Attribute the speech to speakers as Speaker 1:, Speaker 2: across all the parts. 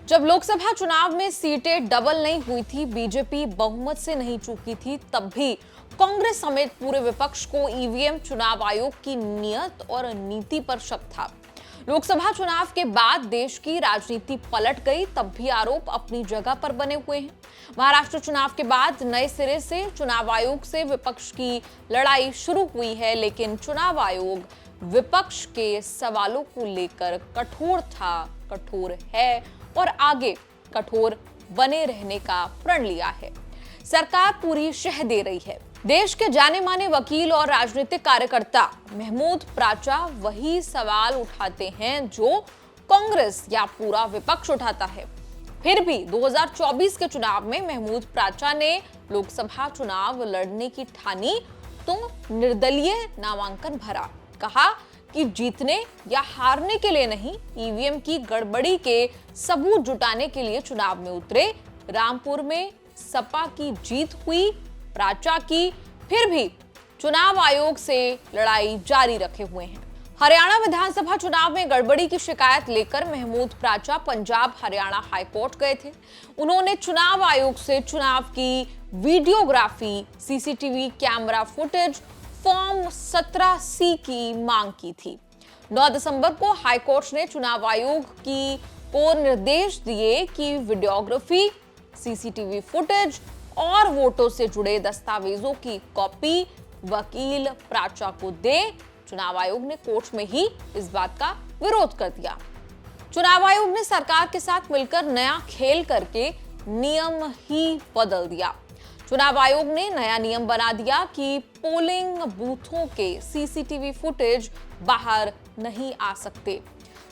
Speaker 1: जब लोकसभा चुनाव में सीटें डबल नहीं हुई थी, बीजेपी बहुमत से नहीं चूकी थी, तब भी कांग्रेस समेत पूरे विपक्ष को ईवीएम चुनाव आयोग की नीयत और नीति पर शक था। लोकसभा चुनाव के बाद देश की राजनीति पलट गई, तब भी आरोप अपनी जगह पर बने हुए हैं। महाराष्ट्र चुनाव के बाद नए सिरे से चुनाव आयोग से विपक्ष की लड़ाई शुरू हुई है, लेकिन चुनाव आयोग विपक्ष के सवालों को लेकर कठोर था, कठोर है और आगे कठोर बने रहने का प्रण लिया है। सरकार पूरी शह दे रही है। देश के जाने माने वकील और राजनीतिक कार्यकर्ता महमूद प्राचा वही सवाल उठाते हैं जो कांग्रेस या पूरा विपक्ष उठाता है। फिर भी 2024 के चुनाव में महमूद प्राचा ने लोकसभा चुनाव लड़ने की ठानी तो निर्दलीय नामांकन भरा। कहा कि जीतने या हारने के लिए नहीं, ईवीएम की गड़बड़ी के सबूत जुटाने के लिए चुनाव में उतरे। रामपुर में सपा की जीत हुई, प्राचा की, फिर भी चुनाव आयोग से लड़ाई जारी रखे हुए हैं। हरियाणा विधानसभा चुनाव में गड़बड़ी की शिकायत लेकर महमूद प्राचा पंजाब हरियाणा हाईकोर्ट गए थे। उन्होंने चुनाव आयोग से चुनाव की videography, CCTV camera footage, form 17C की मांग की थी। 9 दिसंबर को हाईकोर्ट ने चुनाव आयोग को निर्देश दिए कि वीडियोग्राफी, सीसीटीवी फुटेज और वोटों से जुड़े दस्तावेजों की कॉपी वकील प्राचा को दे। चुनाव आयोग ने कोर्ट में ही इस बात का विरोध कर दिया। चुनाव आयोग ने सरकार के साथ मिलकर नया खेल करके नियम ही बदल दिया। चुनाव आयोग ने नया नियम बना दिया कि पोलिंग बूथों के सीसीटीवी फुटेज बाहर नहीं आ सकते।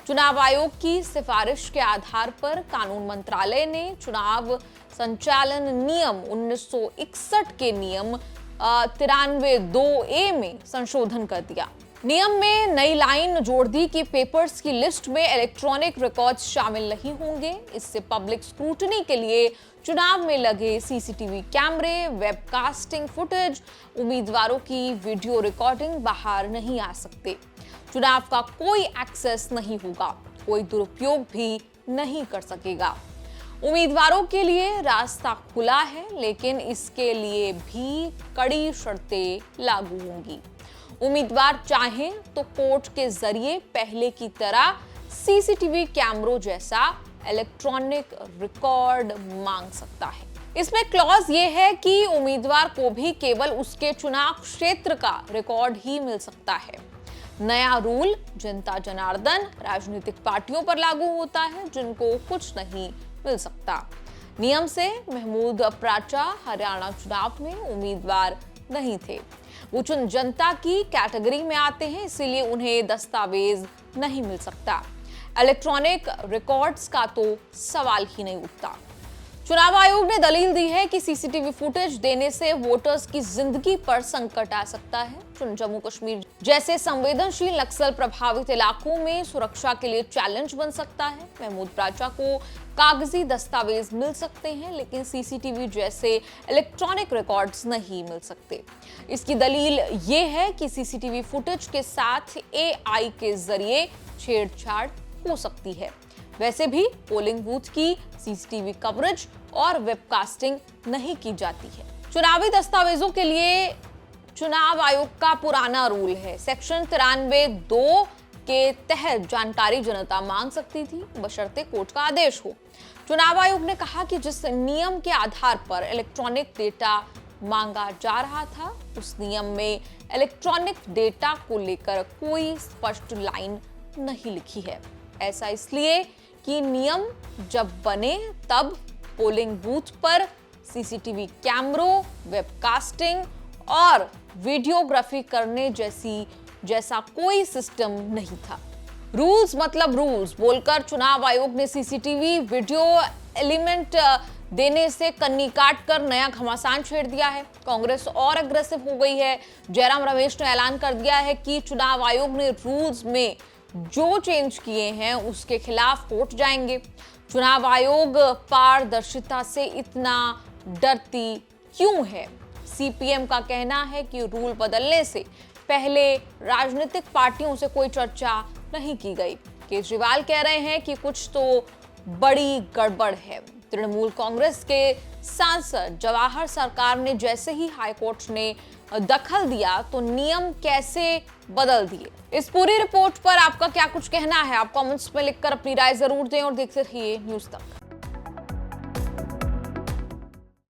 Speaker 1: चुनाव आयोग की सिफारिश के आधार पर कानून मंत्रालय ने चुनाव संचालन नियम 1961 के नियम 93(2)A में संशोधन कर दिया। नियम में नई लाइन जोड़ दी कि पेपर्स की लिस्ट में इलेक्ट्रॉनिक रिकॉर्ड्स शामिल नहीं होंगे। इससे पब्लिक स्क्रूटनी के लिए चुनाव में लगे सीसीटीवी कैमरे, वेबकास्टिंग फुटेज, उम्मीदवारों की वीडियो रिकॉर्डिंग बाहर नहीं आ सकते। चुनाव का कोई एक्सेस नहीं होगा, कोई दुरुपयोग भी नहीं कर सकेगा। उम्मीदवारों के लिए रास्ता खुला है, लेकिन इसके लिए भी कड़ी शर्तें लागू होंगी। उम्मीदवार चाहें तो कोर्ट के जरिए पहले की तरह सीसीटीवी कैमरों जैसा इलेक्ट्रॉनिक रिकॉर्ड मांग सकता है। इसमें क्लॉज ये है कि उम्मीदवार को भी केवल उसके चुनाव क्षेत्र का रिकॉर्ड ही मिल सकता है। नया रूल जनता जनार्दन राजनीतिक पार्टियों पर लागू होता है, जिनको कुछ नहीं मिल सकता। नियम से महमूद प्राचा हरियाणा चुनाव में उम्मीदवार नहीं थे। वो जनता की कैटेगरी में आते हैं, इसीलिए उन्हें दस्तावेज नहीं मिल सकता। इलेक्ट्रॉनिक रिकॉर्ड्स का तो सवाल ही नहीं उठता। चुनाव आयोग ने दलील दी है कि सीसीटीवी फुटेज देने से वोटर्स की जिंदगी पर संकट आ सकता है। जम्मू कश्मीर जैसे संवेदनशील नक्सल प्रभावित इलाकों में सुरक्षा के लिए चैलेंज बन सकता है। महमूद प्राचा को कागजी दस्तावेज मिल सकते हैं, लेकिन सीसीटीवी जैसे इलेक्ट्रॉनिक रिकॉर्ड्स नहीं मिल सकते। इसकी दलील ये है कि सीसीटीवी फुटेज के साथ AI के जरिए छेड़छाड़ हो सकती है। वैसे भी पोलिंग बूथ की सीसीटीवी कवरेज और वेबकास्टिंग नहीं की जाती है। चुनावी दस्तावेजों के लिए चुनाव आयोग का पुराना रूल है। सेक्शन 93(2) के तहत जानकारी जनता मांग सकती थी, बशर्ते कोर्ट का आदेश हो। चुनाव आयोग ने कहा कि जिस नियम के आधार पर इलेक्ट्रॉनिक डेटा मांगा जा रहा था, उस नियम में इलेक्ट्रॉनिक डेटा को लेकर कोई स्पष्ट लाइन नहीं लिखी है। ऐसा इसलिए कि नियम जब बने तब पोलिंग बूथ पर सीसीटीवी कैमरों, वेबकास्टिंग और वीडियोग्राफी करने जैसा कोई सिस्टम नहीं था। रूल्स मतलब रूल्स बोलकर चुनाव आयोग ने सीसीटीवी वीडियो एलिमेंट देने से कन्नी काट कर नया घमासान छेड़ दिया है। कांग्रेस और अग्रेसिव हो गई है। जयराम रमेश ने ऐलान कर दिया है कि चुनाव आयोग ने रूल्स में जो चेंज किए हैं उसके खिलाफ कोर्ट जाएंगे। चुनाव आयोग पारदर्शिता से इतना डरती क्यों है? सीपीएम का कहना है कि रूल बदलने से पहले राजनीतिक पार्टियों से कोई चर्चा नहीं की गई। केजरीवाल कह रहे हैं कि कुछ तो बड़ी गड़बड़ है। तृणमूल कांग्रेस के सांसद जवाहर सरकार ने जैसे ही हाईकोर्ट ने दखल दिया तो नियम कैसे बदल दिए। इस पूरी रिपोर्ट पर आपका क्या कुछ कहना है? आप कमेंट्स में लिखकर अपनी राय जरूर दें और देखते रहिए न्यूज़ तक।